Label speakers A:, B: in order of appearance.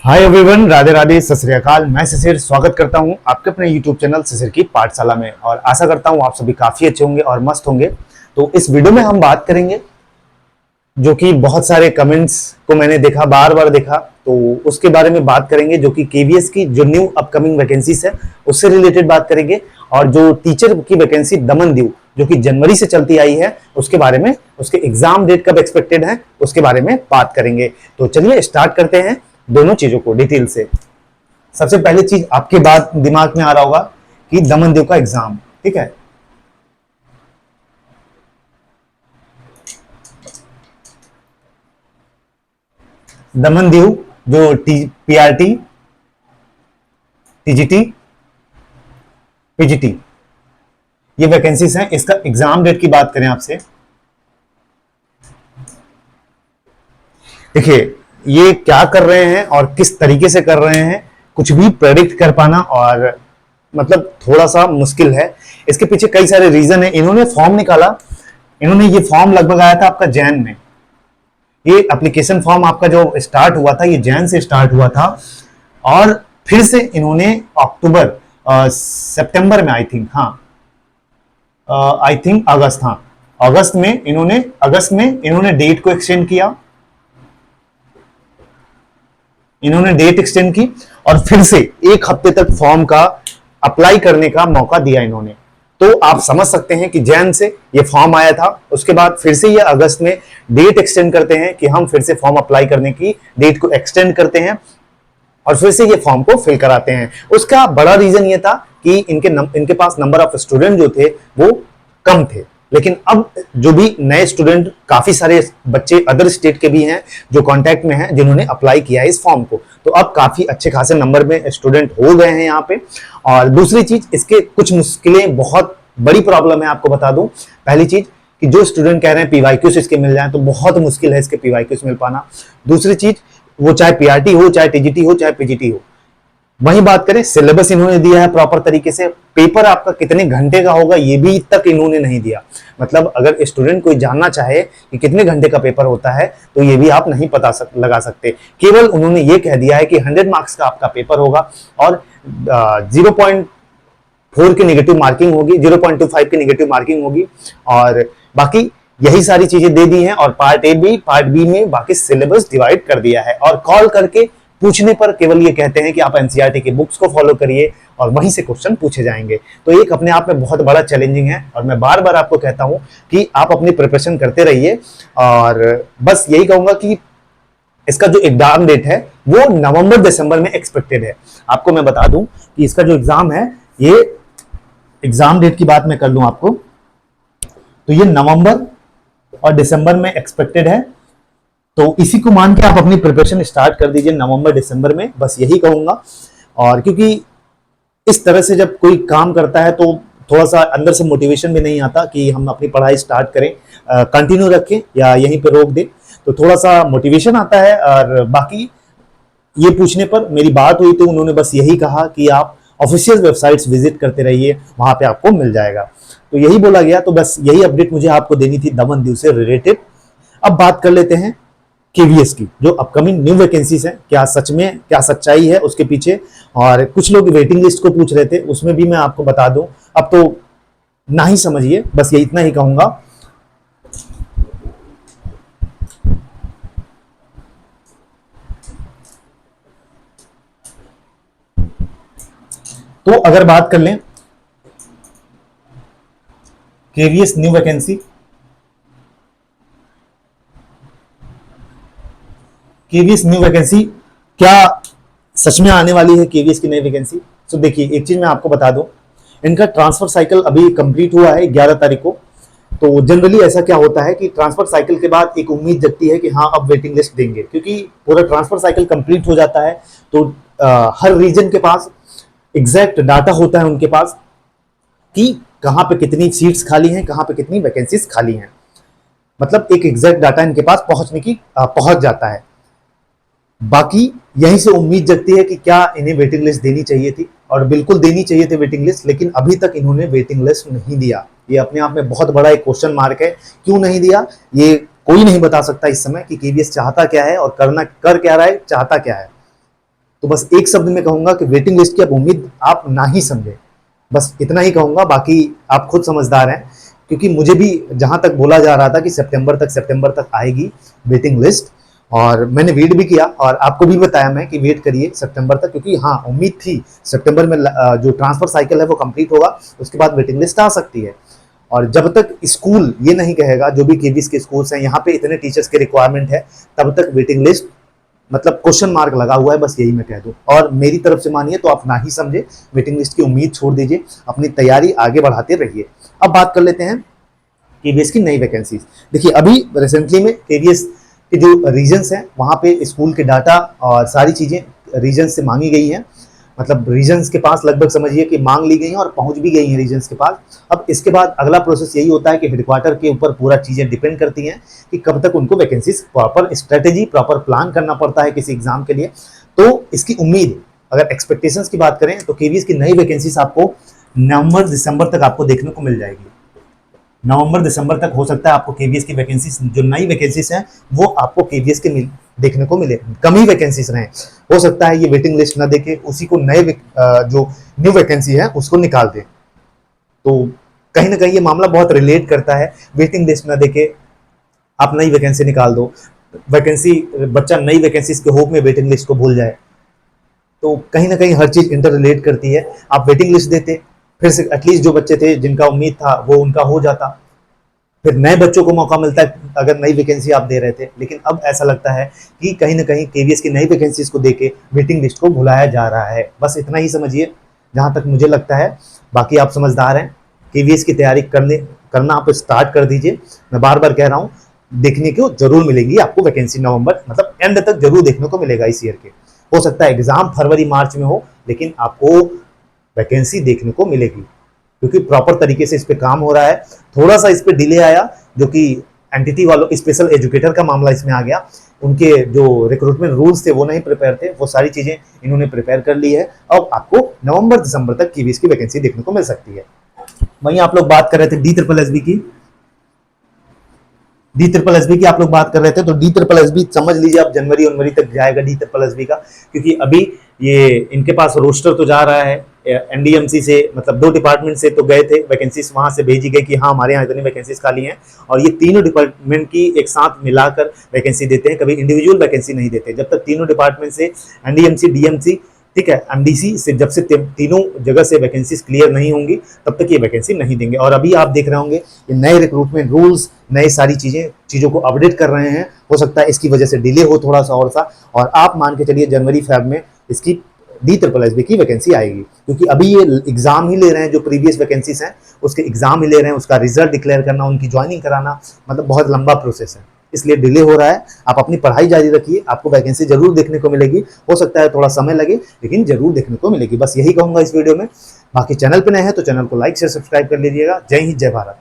A: Hi everyone, Radhe Radhe, सत श्री अकाल। मैं शिशिर स्वागत करता हूं आपके अपने यूट्यूब चैनल शिशिर की पाठशाला में और आशा करता हूं आप सभी काफी अच्छे होंगे और मस्त होंगे। तो इस वीडियो में हम बात करेंगे जो कि बहुत सारे कमेंट्स को मैंने देखा, बार बार देखा, तो उसके बारे में बात करेंगे जो कि केवीएस की जो न्यू अपकमिंग वैकेंसीज है उससे रिलेटेड बात करेंगे। और जो टीचर की वैकेंसी दमनदीव जो कि जनवरी से चलती आई है उसके बारे में, उसके एग्जाम डेट कब एक्सपेक्टेड है उसके बारे में बात करेंगे। तो चलिए स्टार्ट करते हैं दोनों चीजों को डिटेल से। सबसे पहली चीज आपके बात दिमाग में आ रहा होगा कि दमनदीव का एग्जाम, ठीक है। दमनदीव जो पीआरटी, टीजीटी, पीजीटी ये वैकेंसीज हैं, इसका एग्जाम डेट की बात करें आपसे, देखिए ये क्या कर रहे हैं और किस तरीके से कर रहे हैं कुछ भी प्रेडिक्ट कर पाना और मतलब थोड़ा सा मुश्किल है। इसके पीछे कई सारे रीजन है। इन्होंने फॉर्म निकाला, इन्होंने ये फॉर्म लगभग आया था आपका जैन में। ये एप्लीकेशन फॉर्म आपका जो स्टार्ट हुआ था ये जैन से स्टार्ट हुआ था और फिर से इन्होंने अक्टूबर सितंबर में आई थिंक अगस्त, हाँ अगस्त में इन्होंने डेट को एक्सटेंड किया, इन्होंने डेट एक्सटेंड की और फिर से एक हफ्ते तक फॉर्म का अप्लाई करने का मौका दिया इन्होंने। तो आप समझ सकते हैं कि जैन से ये फॉर्म आया था, उसके बाद फिर से ये अगस्त में डेट एक्सटेंड करते हैं कि हम फिर से फॉर्म अप्लाई करने की डेट को एक्सटेंड करते हैं और फिर से ये फॉर्म को फिल कराते हैं। उसका बड़ा रीजन ये था कि इनके पास नंबर ऑफ स्टूडेंट जो थे वो कम थे, लेकिन अब जो भी नए स्टूडेंट, काफी सारे बच्चे अदर स्टेट के भी हैं जो कांटेक्ट में हैं जिन्होंने अप्लाई किया है इस फॉर्म को, तो अब काफी अच्छे खासे नंबर में स्टूडेंट हो गए हैं यहाँ पे। और दूसरी चीज, इसके कुछ मुश्किलें, बहुत बड़ी प्रॉब्लम है आपको बता दूं। पहली चीज कि जो स्टूडेंट कह रहे हैं पीवाईक्यूज इसके मिल जाए तो बहुत मुश्किल है इसके पीवाईक्यूज मिल पाना। दूसरी चीज, वो चाहे पीआरटी हो, चाहे टीजीटी हो, चाहे पीजीटी हो। वहीं बात करें, सिलेबस इन्होंने दिया है प्रॉपर तरीके से, पेपर आपका कितने घंटे का होगा ये भी तक इन्होंने नहीं दिया। मतलब अगर स्टूडेंट कोई जानना चाहे कि कितने घंटे का पेपर होता है तो ये भी आप नहीं लगा सकते। केवल उन्होंने ये कह दिया है कि 100 मार्क्स का आपका पेपर होगा और 0.4 की नेगेटिव मार्किंग होगी, 0.25 की नेगेटिव मार्किंग होगी और बाकी यही सारी चीजें दे दी हैं। और पार्ट ए भी, पार्ट बी में बाकी सिलेबस डिवाइड कर दिया है और कॉल करके पूछने पर केवल ये कहते हैं कि आप एनसीईआरटी की बुक्स को फॉलो करिए और वहीं से क्वेश्चन पूछे जाएंगे। तो एक अपने आप में बहुत बड़ा चैलेंजिंग है और मैं बार बार आपको कहता हूं कि आप अपनी प्रिपरेशन करते रहिए। और बस यही कहूंगा कि इसका जो एग्जाम डेट है वो नवंबर दिसंबर में एक्सपेक्टेड है। आपको मैं बता दूं कि इसका जो एग्जाम है, ये एग्जाम डेट की बात मैं कर लूं आपको, तो ये नवंबर और दिसंबर में एक्सपेक्टेड है। तो इसी को मान के आप अपनी प्रिपरेशन स्टार्ट कर दीजिए नवंबर दिसंबर में, बस यही कहूंगा। और क्योंकि इस तरह से जब कोई काम करता है तो थोड़ा सा अंदर से मोटिवेशन भी नहीं आता कि हम अपनी पढ़ाई स्टार्ट करें, कंटिन्यू रखें या यहीं पे रोक दें, तो थोड़ा सा मोटिवेशन आता है। और बाकी ये पूछने पर मेरी बात हुई तो उन्होंने बस यही कहा कि आप ऑफिशियल वेबसाइट्स विजिट करते रहिए, वहां पे आपको मिल जाएगा। तो यही बोला गया, तो बस यही अपडेट मुझे आपको देनी थी दमनदीव से रिलेटेड। अब बात कर लेते हैं केवीएस की जो अपकमिंग न्यू वैकेंसीज हैं, क्या सच में क्या सच्चाई है उसके पीछे। और कुछ लोग वेटिंग लिस्ट को पूछ रहे थे, उसमें भी मैं आपको बता दूं, अब तो ना ही समझिए, बस ये इतना ही कहूंगा। तो अगर बात कर लें KVS new vacancy, KVS new vacancy क्या सच में आने वाली है केवीएस की नई वैकेंसी? तो देखिए एक चीज मैं आपको बता दूं, इनका ट्रांसफर साइकिल अभी कंप्लीट हुआ है 11 तारीख को। तो जनरली ऐसा क्या होता है कि ट्रांसफर साइकिल के बाद एक उम्मीद जगती है कि हाँ अब वेटिंग लिस्ट देंगे, क्योंकि पूरा ट्रांसफर साइकिल कंप्लीट हो जाता है तो हर रीजन के पास एग्जैक्ट डाटा होता है उनके पास कि कहां पे कितनी सीट्स खाली हैं, कहां पे कितनी वैकेंसीज खाली हैं। मतलब एक एग्जैक्ट डाटा इनके पास पहुंच जाता है। बाकी यहीं से उम्मीद जगती है कि क्या इन्हें वेटिंग लिस्ट देनी चाहिए थी, और बिल्कुल देनी चाहिए थी वेटिंग लिस्ट, लेकिन अभी तक इन्होंने वेटिंग लिस्ट नहीं दिया। ये अपने आप में बहुत बड़ा एक क्वेश्चन मार्क है, क्यों नहीं दिया ये कोई नहीं बता सकता इस समय कि केवीएस चाहता क्या है और कर क्या रहा है, चाहता क्या है। तो बस एक शब्द में कहूंगा कि वेटिंग लिस्ट की अब उम्मीद आप ना ही समझे, बस इतना ही कहूंगा। बाकी आप खुद समझदार हैं, क्योंकि मुझे भी जहां तक बोला जा रहा था कि सितंबर तक आएगी वेटिंग लिस्ट, और मैंने वेट भी किया और आपको भी बताया मैं कि वेट करिए सितंबर तक, क्योंकि हाँ उम्मीद थी सितंबर में जो ट्रांसफर साइकिल है वो कंप्लीट होगा, उसके बाद वेटिंग लिस्ट आ सकती है। और जब तक स्कूल ये नहीं कहेगा, जो भी केवीएस के स्कूल्स हैं यहाँ पे इतने टीचर्स की रिक्वायरमेंट है, तब तक वेटिंग लिस्ट मतलब क्वेश्चन मार्क लगा हुआ है, बस यही मैं कह दूं। और मेरी तरफ से मानिए तो आप ना ही समझे, वेटिंग लिस्ट की उम्मीद छोड़ दीजिए, अपनी तैयारी आगे बढ़ाते रहिए। अब बात कर लेते हैं केवीएस की नई वैकेंसीज। देखिए अभी रिसेंटली में केवीएस के जो रीजन्स हैं वहाँ पे स्कूल के डाटा और सारी चीज़ें रीजन से मांगी गई हैं, मतलब रीजन्स के पास लगभग समझिए कि मांग ली गई हैं और पहुंच भी गई हैं रीजन्स के पास। अब इसके बाद अगला प्रोसेस यही होता है कि हेडक्वार्टर के ऊपर पूरा चीज़ें डिपेंड करती हैं कि कब तक उनको vacancies, proper strategy, proper plan करना पड़ता है किसी एग्जाम के लिए। तो इसकी उम्मीद, अगर एक्सपेक्टेशंस की बात करें तो केवीएस की नई वैकेंसीज आपको नवंबर दिसंबर तक आपको देखने को मिल जाएगी। नवंबर दिसंबर तक हो सकता है आपको केवीएस की वैकेंसीज, जो नई वैकेंसीज हैं वो आपको केवीएस के देखने को मिले। कम ही वैकेंसीज रहे, हो सकता है ये वेटिंग लिस्ट ना देके उसी को नए जो न्यू वैकेंसी है उसको निकाल दे। तो कहीं ना कहीं ये मामला बहुत रिलेट करता है, वेटिंग लिस्ट ना देके आप नई वैकेंसी निकाल दो, वैकेंसी बच्चा नई वैकेंसीज के होप में वेटिंग लिस्ट को भूल जाए। तो कहीं ना कहीं हर चीज इंटर रिलेट करती है। आप वेटिंग लिस्ट देते, फिर से एटलीस्ट जो बच्चे थे जिनका उम्मीद था वो उनका हो जाता, फिर नए बच्चों को मौका मिलता है अगर नई वैकेंसी आप दे रहे थे। लेकिन अब ऐसा लगता है कि कहीं ना कहीं केवीएस की नई वैकेंसीज को देके वेटिंग लिस्ट को भुलाया जा रहा है, बस इतना ही समझिए जहां तक मुझे लगता है। बाकी आप समझदार हैं, केवीएस की तैयारी करना आप स्टार्ट कर दीजिए। मैं बार बार कह रहा हूँ, देखने को जरूर मिलेगी आपको वैकेंसी, नवंबर मतलब एंड तक जरूर देखने को मिलेगा इस ईयर के। हो सकता है एग्जाम फरवरी मार्च में हो, लेकिन आपको वैकेंसी देखने को मिलेगी, क्योंकि प्रॉपर तरीके से इस पे काम हो रहा है। थोड़ा सा इस पे डिले आया, जो कि एंटिटी वालों, स्पेशल एजुकेटर का मामला इसमें आ गया, उनके जो रिक्रूटमेंट रूल्स थे वो नहीं प्रिपेयर थे, वो सारी चीजें इन्होंने प्रिपेयर कर ली है। अब आपको नवंबर दिसंबर तक केवीएस की वैकेंसी देखने को मिल सकती है। वहीं आप लोग बात कर रहे थे डी ट्रिपल एस बी की आप लोग बात कर रहे थे, तो डी ट्रिपल एस बी समझ लीजिए आप जनवरी तक जाएगा डी ट्रिपल एस बी का, क्योंकि अभी ये इनके पास रोस्टर तो जा रहा है एनडीएमसी से, मतलब 2 डिपार्टमेंट से तो गए थे वैकेंसीज, वहां से भेजी गई कि हाँ हमारे यहाँ इतनी वैकेंसीज खाली हैं, और ये तीनों डिपार्टमेंट की एक साथ मिलाकर वैकेंसी देते हैं, कभी इंडिविजुअल वैकेंसी नहीं देते। जब तक तीनों डिपार्टमेंट से एनडीएमसी, डीएमसी, ठीक है, एमडीसी से जब से तीनों जगह से वैकेंसीज क्लियर नहीं होंगी तब तक ये वैकेंसी नहीं देंगे। और अभी आप देख रहे होंगे ये नए रिक्रूटमेंट रूल्स, नए सारी चीज़ों को अपडेट कर रहे हैं। हो सकता है इसकी वजह से डिले हो थोड़ा सा और आप मान के चलिए जनवरी फरवरी में इसकी डी ट्रिपल एस बी की वैकेंसी आएगी, क्योंकि अभी ये एग्जाम ही ले रहे हैं, जो प्रीवियस वैकेंसीज हैं उसके एग्जाम ही ले रहे हैं, उसका रिजल्ट डिक्लेयर करना, उनकी ज्वाइनिंग कराना, मतलब बहुत लंबा प्रोसेस है, इसलिए डिले हो रहा है। आप अपनी पढ़ाई जारी रखिए, आपको वैकेंसी जरूर देखने को मिलेगी। हो सकता है थोड़ा समय लगे, लेकिन जरूर देखने को मिलेगी। बस यही कहूंगा इस वीडियो में। बाकी चैनल पे नए हैं तो चैनल को लाइक शेयर सब्सक्राइब कर लीजिएगा। जय हिंद, जय भारत।